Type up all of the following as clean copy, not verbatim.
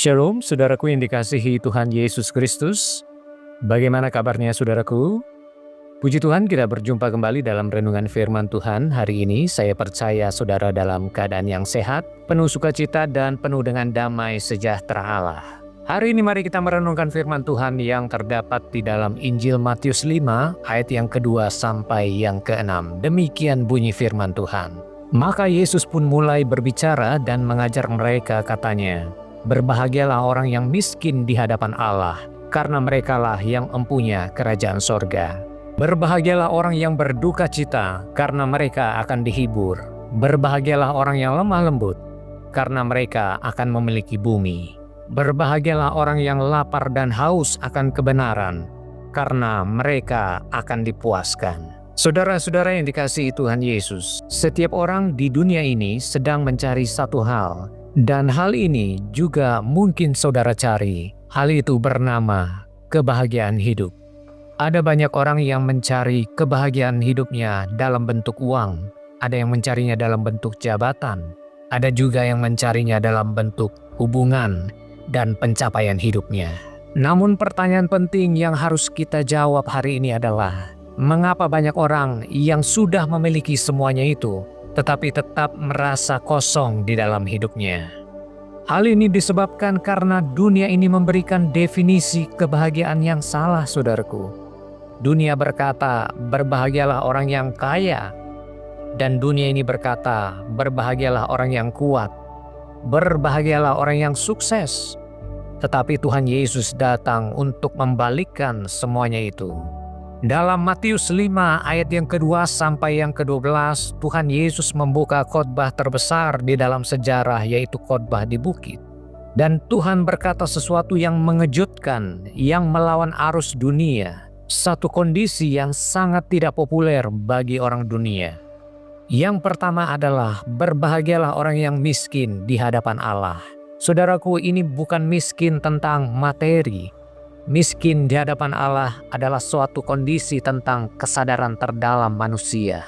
Shalom, saudaraku yang dikasihi Tuhan Yesus Kristus. Bagaimana kabarnya saudaraku? Puji Tuhan, kita berjumpa kembali dalam renungan firman Tuhan. Hari ini saya percaya saudara dalam keadaan yang sehat, penuh sukacita dan penuh dengan damai sejahtera Allah. Hari ini mari kita merenungkan firman Tuhan yang terdapat di dalam Injil Matius 5 ayat yang kedua sampai yang ke-6. Demikian bunyi firman Tuhan. Maka Yesus pun mulai berbicara dan mengajar mereka, katanya, "Berbahagialah orang yang miskin di hadapan Allah, karena merekalah yang empunya kerajaan sorga. Berbahagialah orang yang berduka cita, karena mereka akan dihibur. Berbahagialah orang yang lemah lembut, karena mereka akan memiliki bumi. Berbahagialah orang yang lapar dan haus akan kebenaran, karena mereka akan dipuaskan." Saudara-saudara yang dikasihi Tuhan Yesus, setiap orang di dunia ini sedang mencari satu hal, dan hal ini juga mungkin saudara cari. Hal itu bernama kebahagiaan hidup. Ada banyak orang yang mencari kebahagiaan hidupnya dalam bentuk uang. Ada yang mencarinya dalam bentuk jabatan. Ada juga yang mencarinya dalam bentuk hubungan dan pencapaian hidupnya. Namun pertanyaan penting yang harus kita jawab hari ini adalah, mengapa banyak orang yang sudah memiliki semuanya itu tetapi tetap merasa kosong di dalam hidupnya? Hal ini disebabkan karena dunia ini memberikan definisi kebahagiaan yang salah, saudaraku. Dunia berkata, berbahagialah orang yang kaya. Dan dunia ini berkata, berbahagialah orang yang kuat. Berbahagialah orang yang sukses. Tetapi Tuhan Yesus datang untuk membalikkan semuanya itu. Dalam Matius 5 ayat yang kedua sampai yang ke-12, Tuhan Yesus membuka khotbah terbesar di dalam sejarah, yaitu khotbah di bukit. Dan Tuhan berkata sesuatu yang mengejutkan, yang melawan arus dunia. Satu kondisi yang sangat tidak populer bagi orang dunia. Yang pertama adalah, berbahagialah orang yang miskin di hadapan Allah. Saudaraku, ini bukan miskin tentang materi. Miskin di hadapan Allah adalah suatu kondisi tentang kesadaran terdalam manusia.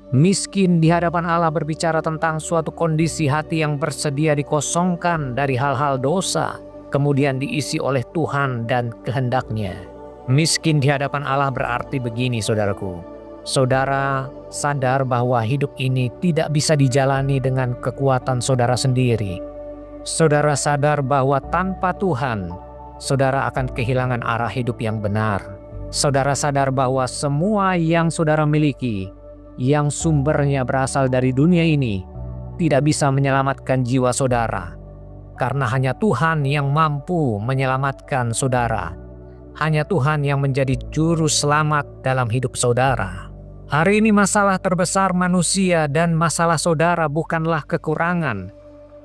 Miskin di hadapan Allah berbicara tentang suatu kondisi hati yang bersedia dikosongkan dari hal-hal dosa, kemudian diisi oleh Tuhan dan kehendaknya. Miskin di hadapan Allah berarti begini, saudaraku. Saudara sadar bahwa hidup ini tidak bisa dijalani dengan kekuatan saudara sendiri. Saudara sadar bahwa tanpa Tuhan, saudara akan kehilangan arah hidup yang benar. Saudara sadar bahwa semua yang saudara miliki, yang sumbernya berasal dari dunia ini, tidak bisa menyelamatkan jiwa saudara. Karena hanya Tuhan yang mampu menyelamatkan saudara. Hanya Tuhan yang menjadi juru selamat dalam hidup saudara. Hari ini masalah terbesar manusia dan masalah saudara bukanlah kekurangan,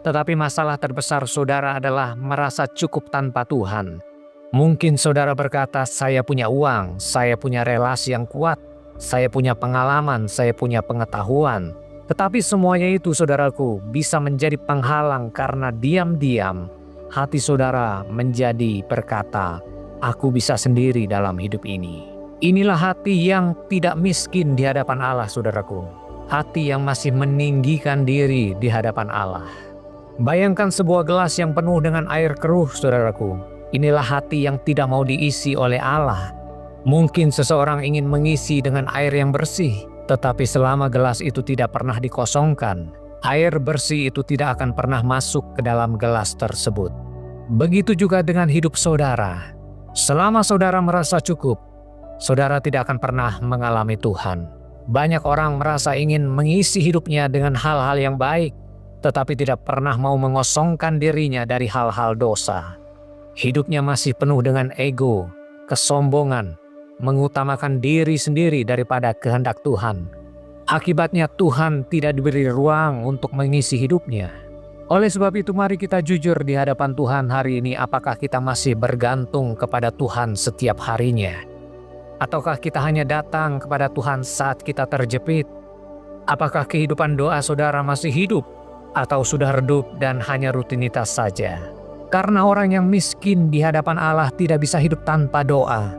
tetapi masalah terbesar saudara adalah merasa cukup tanpa Tuhan. Mungkin saudara berkata, saya punya uang, saya punya relasi yang kuat, saya punya pengalaman, saya punya pengetahuan. Tetapi semuanya itu, saudaraku, bisa menjadi penghalang karena diam-diam hati saudara menjadi berkata, aku bisa sendiri dalam hidup ini. Inilah hati yang tidak miskin di hadapan Allah, saudaraku. Hati yang masih meninggikan diri di hadapan Allah. Bayangkan sebuah gelas yang penuh dengan air keruh, saudaraku. Inilah hati yang tidak mau diisi oleh Allah. Mungkin seseorang ingin mengisi dengan air yang bersih, tetapi selama gelas itu tidak pernah dikosongkan, air bersih itu tidak akan pernah masuk ke dalam gelas tersebut. Begitu juga dengan hidup saudara. Selama saudara merasa cukup, saudara tidak akan pernah mengalami Tuhan. Banyak orang merasa ingin mengisi hidupnya dengan hal-hal yang baik, tetapi tidak pernah mau mengosongkan dirinya dari hal-hal dosa. Hidupnya masih penuh dengan ego, kesombongan, mengutamakan diri sendiri daripada kehendak Tuhan. Akibatnya Tuhan tidak diberi ruang untuk mengisi hidupnya. Oleh sebab itu mari kita jujur di hadapan Tuhan hari ini, apakah kita masih bergantung kepada Tuhan setiap harinya? Ataukah kita hanya datang kepada Tuhan saat kita terjepit? Apakah kehidupan doa saudara masih hidup? Atau sudah redup dan hanya rutinitas saja? Karena orang yang miskin di hadapan Allah tidak bisa hidup tanpa doa.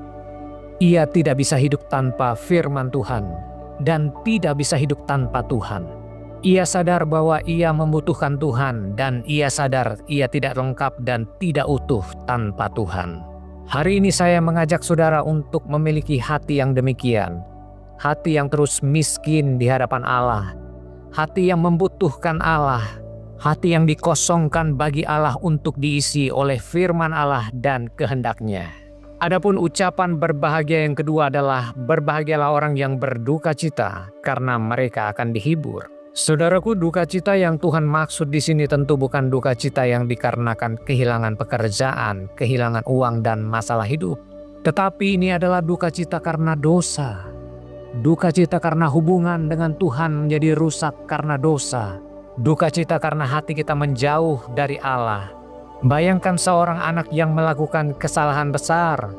Ia tidak bisa hidup tanpa firman Tuhan dan tidak bisa hidup tanpa Tuhan. Ia sadar bahwa ia membutuhkan Tuhan dan ia sadar ia tidak lengkap dan tidak utuh tanpa Tuhan. Hari ini saya mengajak saudara untuk memiliki hati yang demikian. Hati yang terus miskin di hadapan Allah. Hati yang membutuhkan Allah. Hati yang dikosongkan bagi Allah untuk diisi oleh firman Allah dan kehendak-Nya. Adapun ucapan berbahagia yang kedua adalah berbahagialah orang yang berduka cita karena mereka akan dihibur. Saudaraku, duka cita yang Tuhan maksud di sini tentu bukan duka cita yang dikarenakan kehilangan pekerjaan, kehilangan uang dan masalah hidup. Tetapi ini adalah duka cita karena dosa. Duka cita karena hubungan dengan Tuhan menjadi rusak karena dosa. Duka cita karena hati kita menjauh dari Allah. Bayangkan seorang anak yang melakukan kesalahan besar.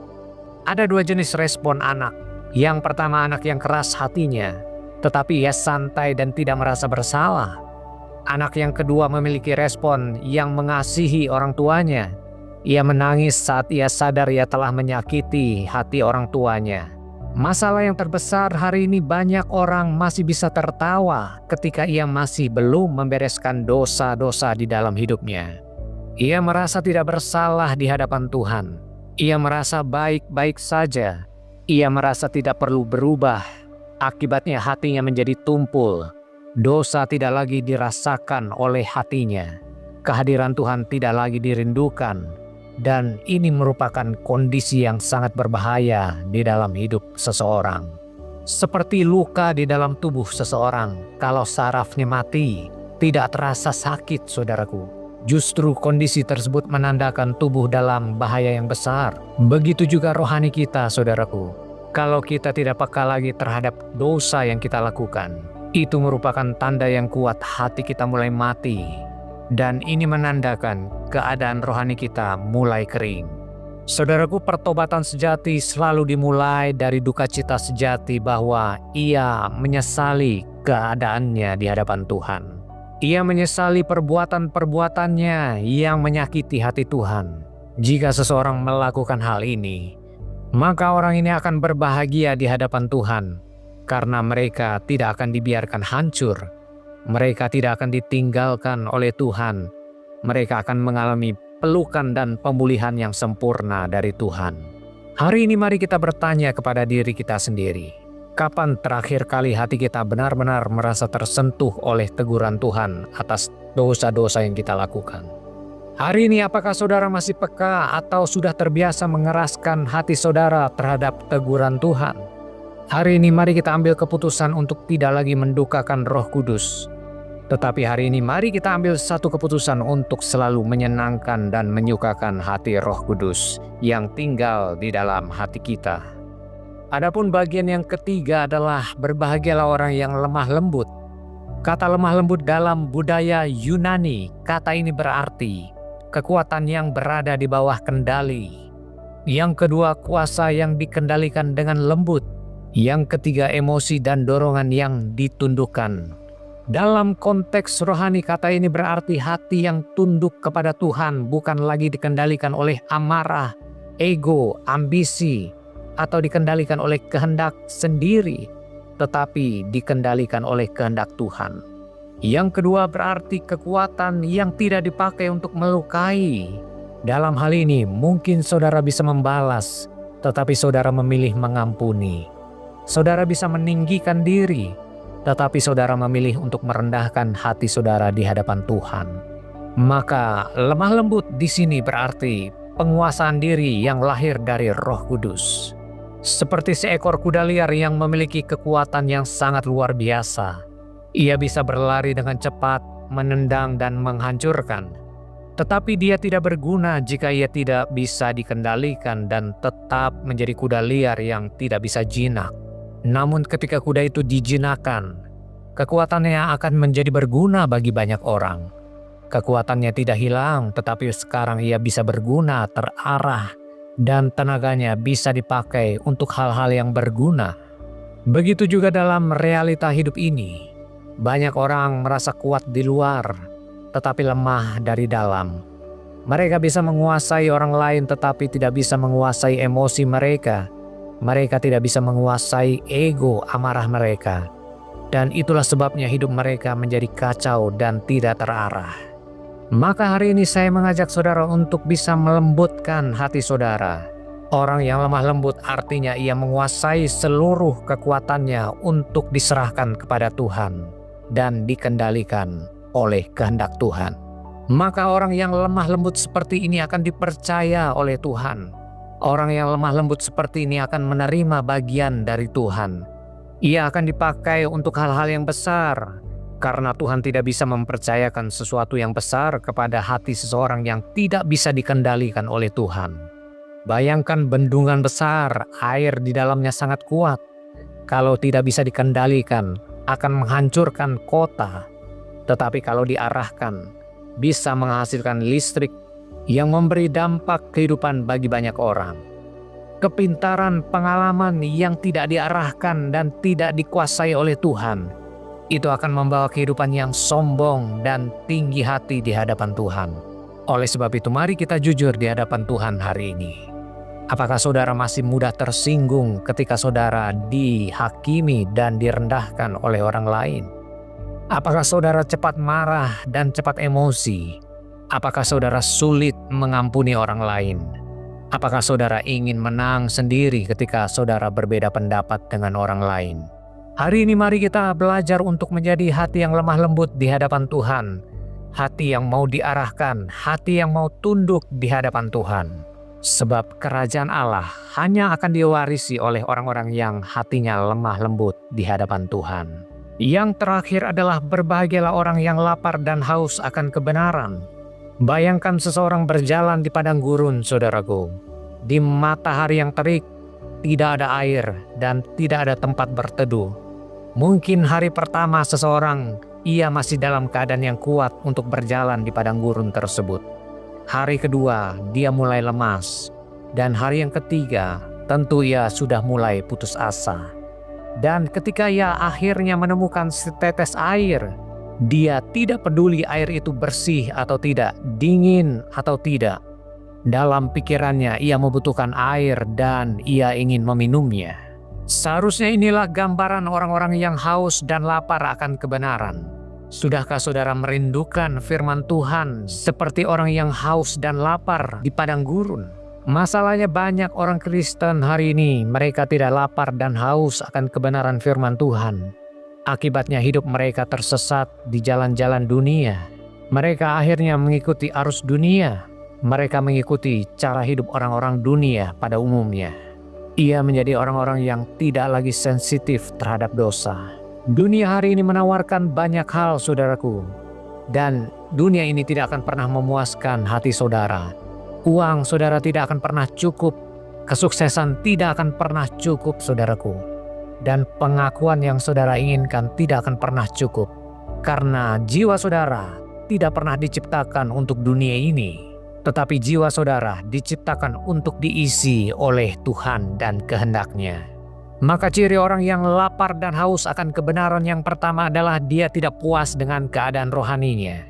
Ada dua jenis respon anak. Yang pertama, anak yang keras hatinya, tetapi ia santai dan tidak merasa bersalah. Anak yang kedua memiliki respon yang mengasihi orang tuanya. Ia menangis saat ia sadar ia telah menyakiti hati orang tuanya. Masalah yang terbesar hari ini, banyak orang masih bisa tertawa ketika ia masih belum membereskan dosa-dosa di dalam hidupnya. Ia merasa tidak bersalah di hadapan Tuhan. Ia merasa baik-baik saja. Ia merasa tidak perlu berubah. Akibatnya hatinya menjadi tumpul. Dosa tidak lagi dirasakan oleh hatinya. Kehadiran Tuhan tidak lagi dirindukan. Dan ini merupakan kondisi yang sangat berbahaya di dalam hidup seseorang. Seperti luka di dalam tubuh seseorang. Kalau sarafnya mati, tidak terasa sakit, saudaraku. Justru kondisi tersebut menandakan tubuh dalam bahaya yang besar. Begitu juga rohani kita, saudaraku. Kalau kita tidak peka lagi terhadap dosa yang kita lakukan, itu merupakan tanda yang kuat hati kita mulai mati. Dan ini menandakan keadaan rohani kita mulai kering. Saudaraku, pertobatan sejati selalu dimulai dari duka cita sejati bahwa ia menyesali keadaannya di hadapan Tuhan. Ia menyesali perbuatan-perbuatannya yang menyakiti hati Tuhan. Jika seseorang melakukan hal ini, maka orang ini akan berbahagia di hadapan Tuhan, karena mereka tidak akan dibiarkan hancur. Mereka tidak akan ditinggalkan oleh Tuhan. Mereka akan mengalami pelukan dan pemulihan yang sempurna dari Tuhan. Hari ini mari kita bertanya kepada diri kita sendiri. Kapan terakhir kali hati kita benar-benar merasa tersentuh oleh teguran Tuhan atas dosa-dosa yang kita lakukan? Hari ini apakah saudara masih peka atau sudah terbiasa mengeraskan hati saudara terhadap teguran Tuhan? Hari ini mari kita ambil keputusan untuk tidak lagi mendukakan Roh Kudus. Tetapi hari ini mari kita ambil satu keputusan untuk selalu menyenangkan dan menyukakan hati Roh Kudus yang tinggal di dalam hati kita. Adapun bagian yang ketiga adalah berbahagialah orang yang lemah lembut. Kata lemah lembut dalam budaya Yunani, kata ini berarti kekuatan yang berada di bawah kendali. Yang kedua, kuasa yang dikendalikan dengan lembut. Yang ketiga, emosi dan dorongan yang ditundukkan. Dalam konteks rohani, kata ini berarti hati yang tunduk kepada Tuhan bukan lagi dikendalikan oleh amarah, ego, ambisi, atau dikendalikan oleh kehendak sendiri, tetapi dikendalikan oleh kehendak Tuhan. Yang kedua berarti kekuatan yang tidak dipakai untuk melukai. Dalam hal ini mungkin saudara bisa membalas, tetapi saudara memilih mengampuni. Saudara bisa meninggikan diri, tetapi saudara memilih untuk merendahkan hati saudara di hadapan Tuhan. Maka lemah lembut di sini berarti penguasaan diri yang lahir dari Roh Kudus. Seperti seekor kuda liar yang memiliki kekuatan yang sangat luar biasa. Ia bisa berlari dengan cepat, menendang dan menghancurkan. Tetapi dia tidak berguna jika ia tidak bisa dikendalikan dan tetap menjadi kuda liar yang tidak bisa jinak. Namun ketika kuda itu dijinakkan, kekuatannya akan menjadi berguna bagi banyak orang. Kekuatannya tidak hilang, tetapi sekarang ia bisa berguna, terarah, dan tenaganya bisa dipakai untuk hal-hal yang berguna. Begitu juga dalam realita hidup ini. Banyak orang merasa kuat di luar, tetapi lemah dari dalam. Mereka bisa menguasai orang lain, tetapi tidak bisa menguasai emosi mereka. Mereka tidak bisa menguasai ego amarah mereka. Dan itulah sebabnya hidup mereka menjadi kacau dan tidak terarah. Maka hari ini saya mengajak saudara untuk bisa melembutkan hati saudara. Orang yang lemah lembut artinya ia menguasai seluruh kekuatannya untuk diserahkan kepada Tuhan dan dikendalikan oleh kehendak Tuhan. Maka orang yang lemah lembut seperti ini akan dipercaya oleh Tuhan. Orang yang lemah lembut seperti ini akan menerima bagian dari Tuhan. Ia akan dipakai untuk hal-hal yang besar, karena Tuhan tidak bisa mempercayakan sesuatu yang besar kepada hati seseorang yang tidak bisa dikendalikan oleh Tuhan. Bayangkan bendungan besar, air di dalamnya sangat kuat. Kalau tidak bisa dikendalikan, akan menghancurkan kota. Tetapi kalau diarahkan, bisa menghasilkan listrik yang memberi dampak kehidupan bagi banyak orang. Kepintaran pengalaman yang tidak diarahkan dan tidak dikuasai oleh Tuhan, itu akan membawa kehidupan yang sombong dan tinggi hati di hadapan Tuhan. Oleh sebab itu mari kita jujur di hadapan Tuhan hari ini. Apakah saudara masih mudah tersinggung ketika saudara dihakimi dan direndahkan oleh orang lain? Apakah saudara cepat marah dan cepat emosi? Apakah saudara sulit mengampuni orang lain? Apakah saudara ingin menang sendiri ketika saudara berbeda pendapat dengan orang lain? Hari ini mari kita belajar untuk menjadi hati yang lemah lembut di hadapan Tuhan. Hati yang mau diarahkan, hati yang mau tunduk di hadapan Tuhan. Sebab kerajaan Allah hanya akan diwarisi oleh orang-orang yang hatinya lemah lembut di hadapan Tuhan. Yang terakhir adalah berbahagialah orang yang lapar dan haus akan kebenaran. Bayangkan seseorang berjalan di padang gurun, saudaraku. Di matahari yang terik, tidak ada air dan tidak ada tempat berteduh. Mungkin hari pertama seseorang, ia masih dalam keadaan yang kuat untuk berjalan di padang gurun tersebut. Hari kedua, dia mulai lemas. Dan hari yang ketiga, tentu ia sudah mulai putus asa. Dan ketika ia akhirnya menemukan setetes air, dia tidak peduli air itu bersih atau tidak, dingin atau tidak. Dalam pikirannya ia membutuhkan air dan ia ingin meminumnya. Seharusnya inilah gambaran orang-orang yang haus dan lapar akan kebenaran. Sudahkah saudara merindukan firman Tuhan seperti orang yang haus dan lapar di padang gurun? Masalahnya banyak orang Kristen hari ini, mereka tidak lapar dan haus akan kebenaran firman Tuhan. Akibatnya hidup mereka tersesat di jalan-jalan dunia. Mereka akhirnya mengikuti arus dunia. Mereka mengikuti cara hidup orang-orang dunia pada umumnya. Ia menjadi orang-orang yang tidak lagi sensitif terhadap dosa. Dunia hari ini menawarkan banyak hal, saudaraku. Dan dunia ini tidak akan pernah memuaskan hati saudara. Uang saudara tidak akan pernah cukup. Kesuksesan tidak akan pernah cukup, saudaraku. Dan pengakuan yang saudara inginkan tidak akan pernah cukup. Karena jiwa saudara tidak pernah diciptakan untuk dunia ini. Tetapi jiwa saudara diciptakan untuk diisi oleh Tuhan dan kehendak-Nya. Maka ciri orang yang lapar dan haus akan kebenaran yang pertama adalah dia tidak puas dengan keadaan rohaninya.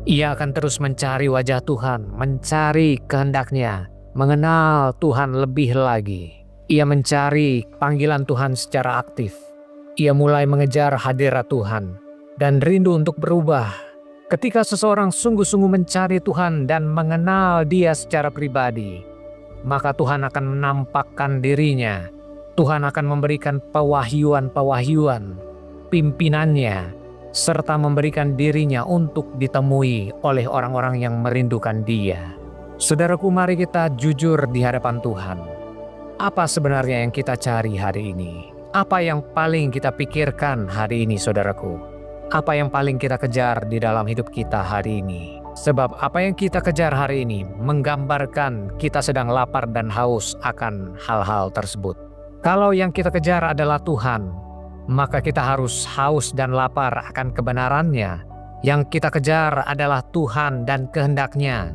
Ia akan terus mencari wajah Tuhan, mencari kehendak-Nya, mengenal Tuhan lebih lagi. Ia mencari panggilan Tuhan secara aktif. Ia mulai mengejar hadirat Tuhan dan rindu untuk berubah. Ketika seseorang sungguh-sungguh mencari Tuhan dan mengenal Dia secara pribadi, maka Tuhan akan menampakkan dirinya. Tuhan akan memberikan pewahyuan-pewahyuan, pimpinannya, serta memberikan dirinya untuk ditemui oleh orang-orang yang merindukan Dia. Saudaraku, mari kita jujur di hadapan Tuhan. Apa sebenarnya yang kita cari hari ini? Apa yang paling kita pikirkan hari ini, saudaraku? Apa yang paling kita kejar di dalam hidup kita hari ini? Sebab apa yang kita kejar hari ini menggambarkan kita sedang lapar dan haus akan hal-hal tersebut. Kalau yang kita kejar adalah Tuhan, maka kita harus haus dan lapar akan kebenaran-Nya. Yang kita kejar adalah Tuhan dan kehendak-Nya.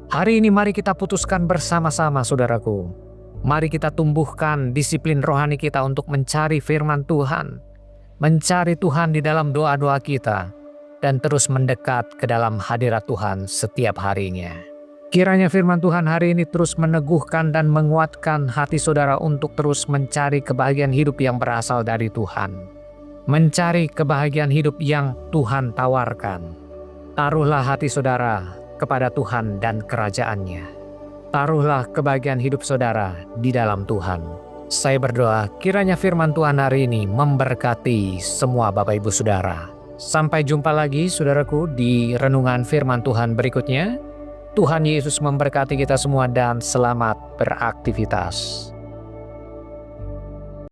Hari ini mari kita putuskan bersama-sama, saudaraku. Mari kita tumbuhkan disiplin rohani kita untuk mencari firman Tuhan, mencari Tuhan di dalam doa-doa kita, dan terus mendekat ke dalam hadirat Tuhan setiap harinya. Kiranya firman Tuhan hari ini terus meneguhkan dan menguatkan hati saudara untuk terus mencari kebahagiaan hidup yang berasal dari Tuhan. mencari kebahagiaan hidup yang Tuhan tawarkan. Taruhlah hati saudara kepada Tuhan dan kerajaan-Nya. Taruhlah kebahagiaan hidup saudara di dalam Tuhan. Saya berdoa kiranya firman Tuhan hari ini memberkati semua Bapak Ibu Saudara. Sampai jumpa lagi saudaraku di renungan firman Tuhan berikutnya. Tuhan Yesus memberkati kita semua dan selamat beraktivitas.